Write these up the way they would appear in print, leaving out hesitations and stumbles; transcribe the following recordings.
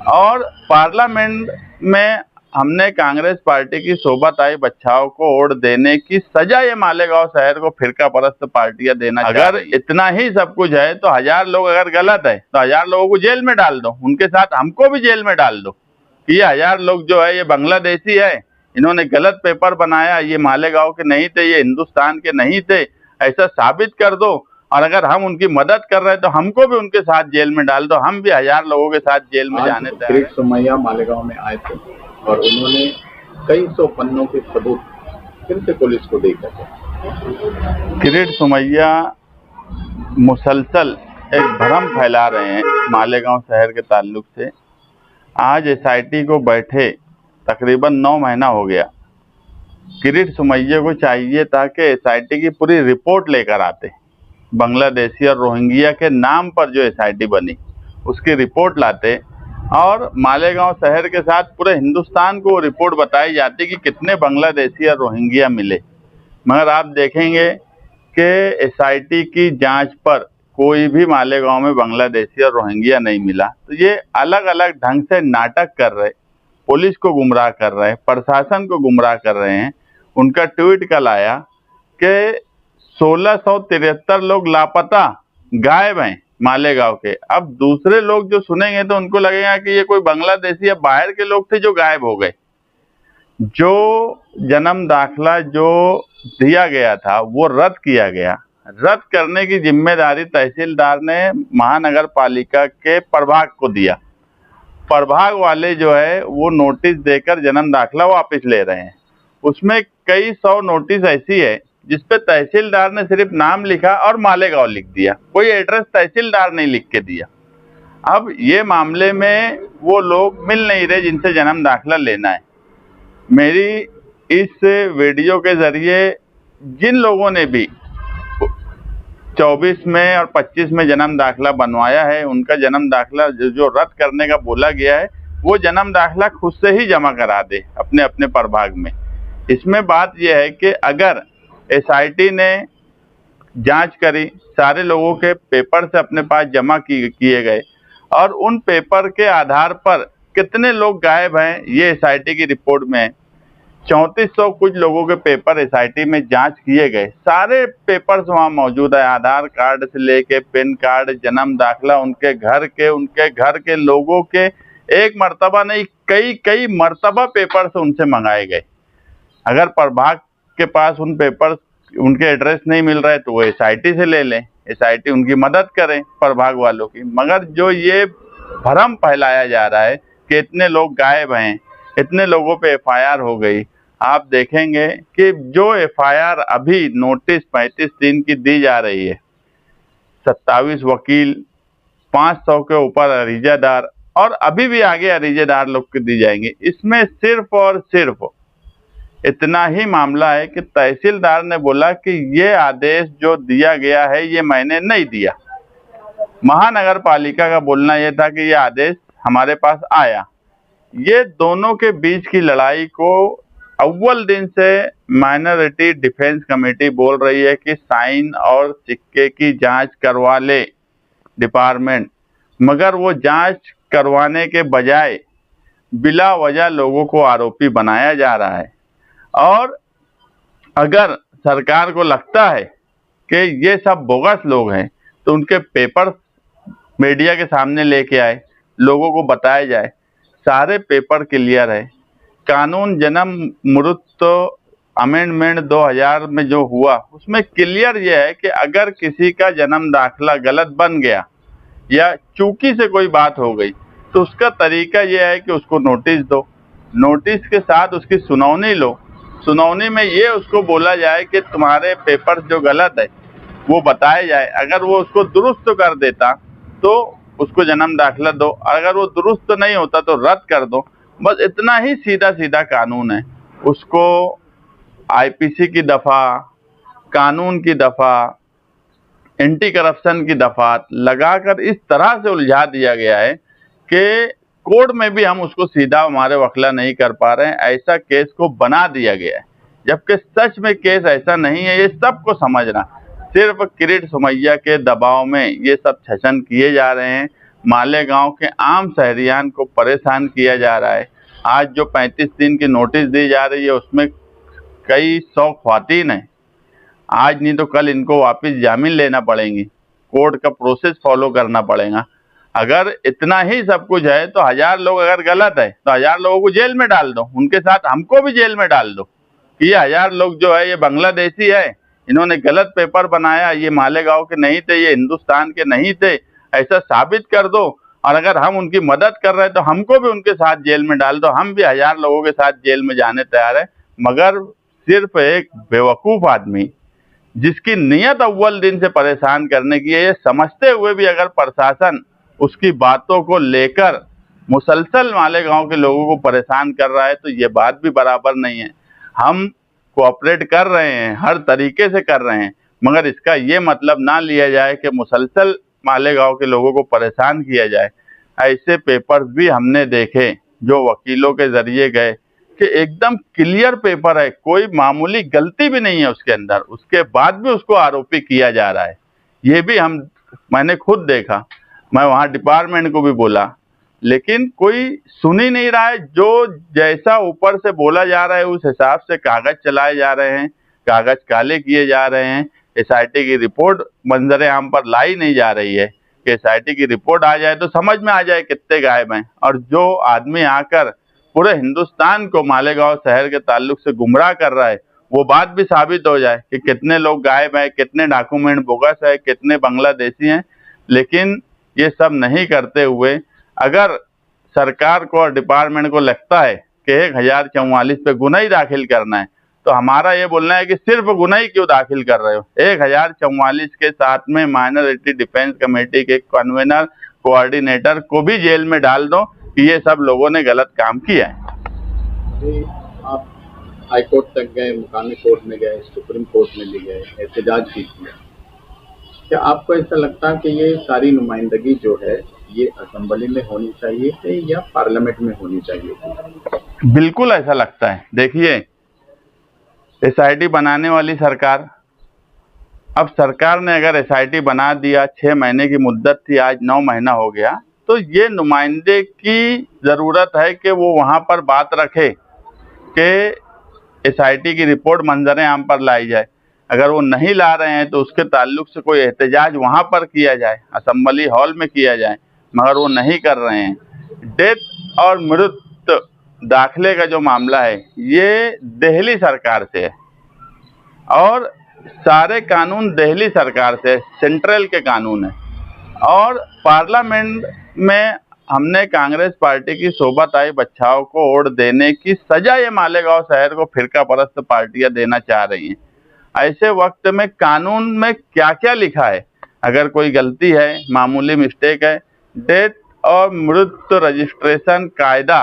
और पार्लियामेंट में हमने कांग्रेस पार्टी की शोभाताई बच्चाओं को वोट देने की सजा ये मालेगांव शहर को फिरका परस्त पार्टियां देना। अगर इतना ही सब कुछ है तो 1000 लोग अगर गलत है तो 1000 लोगों को जेल में डाल दो, उनके साथ हमको भी जेल में डाल दो कि ये 1000 लोग जो है ये बांग्लादेशी है, इन्होंने गलत पेपर बनाया, ये मालेगांव के नहीं थे, ये हिंदुस्तान के नहीं थे, ऐसा साबित कर दो। और अगर हम उनकी मदद कर रहे हैं तो हमको भी उनके साथ जेल में डाल दो, हम भी 1000 लोगों के साथ जेल में जाने तैयार हैं। किरीट सोमैया मालेगांव में आए थे और उन्होंने कई सौ पन्नों के सबूत फिर से पुलिस को दे दिए। किरीट सोमैया मुसलसल एक भ्रम फैला रहे हैं मालेगांव शहर के ताल्लुक से। आज एसआईटी को बैठे तकरीबन 9 महीना हो गया। किरीट सोमैया को चाहिए था कि एसआईटी की पूरी रिपोर्ट लेकर आते, बांग्लादेशी और रोहिंग्या के नाम पर जो एसआईटी बनी उसकी रिपोर्ट लाते और मालेगांव शहर के साथ पूरे हिंदुस्तान को रिपोर्ट बताई जाती कि कितने बांग्लादेशी और रोहिंग्या मिले। मगर आप देखेंगे कि एसआईटी की जांच पर कोई भी मालेगांव में बांग्लादेशी और रोहिंग्या नहीं मिला। तो ये अलग अलग ढंग से नाटक कर रहे, पुलिस को गुमराह कर रहे हैं, प्रशासन को गुमराह कर रहे हैं। उनका ट्वीट कल आया कि 1673 लोग लापता गायब हैं मालेगांव के। अब दूसरे लोग जो सुनेंगे तो उनको लगेगा कि ये कोई बांग्लादेशी या बाहर के लोग थे जो गायब हो गए। जो जन्म दाखला जो दिया गया था वो रद्द किया गया। रद्द करने की जिम्मेदारी तहसीलदार ने महानगर पालिका के प्रभाग को दिया। प्रभाग वाले जो है वो नोटिस देकर जन्म दाखला वापस ले रहे हैं। उसमें कई 100 नोटिस ऐसी है जिसपे तहसीलदार ने सिर्फ नाम लिखा और मालेगांव लिख दिया, कोई एड्रेस तहसीलदार नहीं लिख के दिया। अब ये मामले में वो लोग मिल नहीं रहे जिनसे जन्म दाखला लेना है। मेरी इस वीडियो के जरिए जिन लोगों ने भी 24 में और 25 में जन्म दाखला बनवाया है, उनका जन्म दाखला जो रद्द करने का बोला गया है वो जन्म दाखला खुद से ही जमा करा दे अपने अपने प्रभाग में। इसमें बात यह है कि अगर एसआईटी ने जांच करी, सारे लोगों के पेपर से अपने पास जमा किए गए और उन पेपर के आधार पर कितने लोग गायब हैं ये एसआईटी की रिपोर्ट में है। 3400 कुछ लोगों के पेपर एसआईटी में जांच किए गए, सारे पेपर्स वहां मौजूद है, आधार कार्ड से लेके पैन कार्ड, जन्म दाखला, उनके घर के लोगों के एक मर्तबा नहीं कई मर्तबा पेपर्स उनसे मंगाए गए। अगर प्रभाग के पास उन पेपर उनके एड्रेस नहीं मिल रहा है तो वो एसआईटी से ले लें, एसआईटी उनकी मदद करें प्रभाग वालों की। मगर जो ये भ्रम फैलाया जा रहा है कि इतने लोग गायब हैं, इतने लोगों पे एफआईआर हो गई, आप देखेंगे कि जो एफआईआर अभी नोटिस 35 दिन की दी जा रही है, 27 वकील, 500 के ऊपर अरीजादार और अभी भी आगे अरीजादार लोग को दी जाएंगी। इसमें सिर्फ और सिर्फ इतना ही मामला है कि तहसीलदार ने बोला कि ये आदेश जो दिया गया है ये मैंने नहीं दिया। महानगर पालिका का बोलना यह था कि ये आदेश हमारे पास आया। ये दोनों के बीच की लड़ाई को अव्वल दिन से माइनॉरिटी डिफेंस कमेटी बोल रही है कि साइन और सिक्के की जांच करवा ले डिपार्टमेंट, मगर वो जांच करवाने के बजाय बिला वजह लोगों को आरोपी बनाया जा रहा है। और अगर सरकार को लगता है कि ये सब बोगस लोग हैं तो उनके पेपर मीडिया के सामने लेके आए, लोगों को बताया जाए, सारे पेपर क्लियर है। कानून जन्म मृत्यु अमेंडमेंट 2000 में जो हुआ उसमें क्लियर ये है कि अगर किसी का जन्म दाखला गलत बन गया या चूकी से कोई बात हो गई तो उसका तरीका यह है कि उसको नोटिस दो, नोटिस के साथ उसकी सुनवाई लो। सुनवाई में ये उसको बोला जाए कि तुम्हारे पेपर जो गलत है वो बताया जाए। अगर वो उसको दुरुस्त कर देता तो उसको जन्म दाखला दो, अगर वो दुरुस्त नहीं होता तो रद्द कर दो। बस इतना ही सीधा सीधा कानून है। उसको आईपीसी की दफ़ा, कानून की दफ़ा, एंटी करप्शन की दफ़ा लगाकर इस तरह से उलझा दिया गया है कि कोर्ट में भी हम उसको सीधा हमारे वकीला नहीं कर पा रहे हैं, ऐसा केस को बना दिया गया है। जबकि सच में केस ऐसा नहीं है, ये सबको समझना। सिर्फ किरीट सोमैया के दबाव में ये सब छचन किए जा रहे हैं। मालेगांव के आम शहरियान को परेशान किया जा रहा है। आज जो 35 दिन की नोटिस दी जा रही है उसमें कई 100 ख्वातीन हैं। आज नहीं तो कल इनको वापस जामीन लेना पड़ेंगी, कोर्ट का प्रोसेस फॉलो करना पड़ेगा। अगर इतना ही सब कुछ है तो 1000 लोग अगर गलत है तो 1000 लोगों को जेल में डाल दो, उनके साथ हमको भी जेल में डाल दो कि ये 1000 लोग जो है ये बांग्लादेशी है, इन्होंने गलत पेपर बनाया, ये मालेगांव के नहीं थे, ये हिंदुस्तान के नहीं थे, ऐसा साबित कर दो। और अगर हम उनकी मदद कर रहे हैं तो हमको भी उनके साथ जेल में डाल दो, हम भी 1000 लोगों के साथ जेल में जाने तैयार है। मगर सिर्फ एक बेवकूफ आदमी जिसकी नीयत अव्वल दिन से परेशान करने की है, ये समझते हुए भी अगर प्रशासन उसकी बातों को लेकर मुसलसल मालेगांव के लोगों को परेशान कर रहा है तो ये बात भी बराबर नहीं है। हम कोऑपरेट कर रहे हैं, हर तरीके से कर रहे हैं, मगर इसका ये मतलब ना लिया जाए कि मुसलसल मालेगांव के लोगों को परेशान किया जाए। ऐसे पेपर्स भी हमने देखे जो वकीलों के जरिए गए कि एकदम क्लियर पेपर है, कोई मामूली गलती भी नहीं है उसके अंदर, उसके बाद भी उसको आरोपी किया जा रहा है। ये भी मैंने खुद देखा, मैं वहाँ डिपार्टमेंट को भी बोला, लेकिन कोई सुन ही नहीं रहा है। जो जैसा ऊपर से बोला जा रहा है उस हिसाब से कागज चलाए जा रहे हैं, कागज काले किए जा रहे हैं। एसआईटी की रिपोर्ट मंजर आम पर लाई नहीं जा रही है कि एसआईटी की रिपोर्ट आ जाए तो समझ में आ जाए कितने गायब हैं। और जो आदमी आकर पूरे हिंदुस्तान को मालेगांव शहर के ताल्लुक से गुमराह कर रहा है, वो बात भी साबित हो जाए कि कितने लोग गायब हैं, कितने डॉक्यूमेंट बोगस है, कितने बांग्लादेशी हैं। लेकिन ये सब नहीं करते हुए अगर सरकार को और डिपार्टमेंट को लगता है कि 1044 पे गुनाही दाखिल करना है तो हमारा ये बोलना है कि सिर्फ गुनाही क्यों दाखिल कर रहे हो। 1044 के साथ में माइनॉरिटी डिफेंस कमेटी के कन्वीनर, कोऑर्डिनेटर को भी जेल में डाल दो कि ये सब लोगों ने गलत काम किया है। आप हाई कोर्ट तक गए, मुकामी कोर्ट में गए, सुप्रीम कोर्ट में भी गए, एहतजाज भी किया। क्या आपको ऐसा लगता है कि ये सारी नुमाइंदगी जो है ये असेंबली में होनी चाहिए थी या पार्लियामेंट में होनी चाहिए थी? बिल्कुल ऐसा लगता है। देखिए, एसआईटी बनाने वाली सरकार, अब सरकार ने अगर एसआईटी बना दिया, 6 महीने की मुद्दत थी, आज 9 महीना हो गया, तो ये नुमाइंदे की जरूरत है कि वो वहां पर बात रखे कि एसआईटी की रिपोर्ट मंजर आम पर लाई जाए। अगर वो नहीं ला रहे हैं तो उसके ताल्लुक से कोई एहतजाज वहां पर किया जाए, असेंबली हॉल में किया जाए, मगर वो नहीं कर रहे हैं। डेथ और मृत्यु दाखिले का जो मामला है ये दिल्ली सरकार से है और सारे कानून दिल्ली सरकार से, सेंट्रल के कानून है। और पार्लियामेंट में हमने कांग्रेस पार्टी की सोबताई बच्चाओं को वोट देने की सजा ये मालेगांव शहर को फिरका परस्त पार्टियां देना चाह रही हैं। ऐसे वक्त में कानून में क्या क्या लिखा है, अगर कोई गलती है, मामूली मिस्टेक है, डेथ और मृत्यु रजिस्ट्रेशन कायदा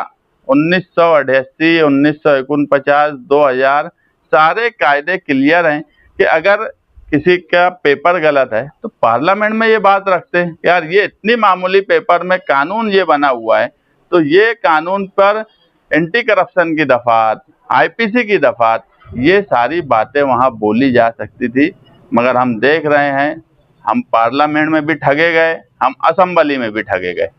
1988, 1949, 2000 सारे कायदे क्लियर हैं कि अगर किसी का पेपर गलत है तो पार्लियामेंट में ये बात रखते हैं। यार ये इतनी मामूली पेपर में कानून ये बना हुआ है तो ये कानून पर एंटी करप्शन की दफात, आईपीसी की दफात, ये सारी बातें वहाँ बोली जा सकती थी। मगर हम देख रहे हैं हम पार्लियामेंट में भी ठगे गए, हम असेंबली में भी ठगे गए।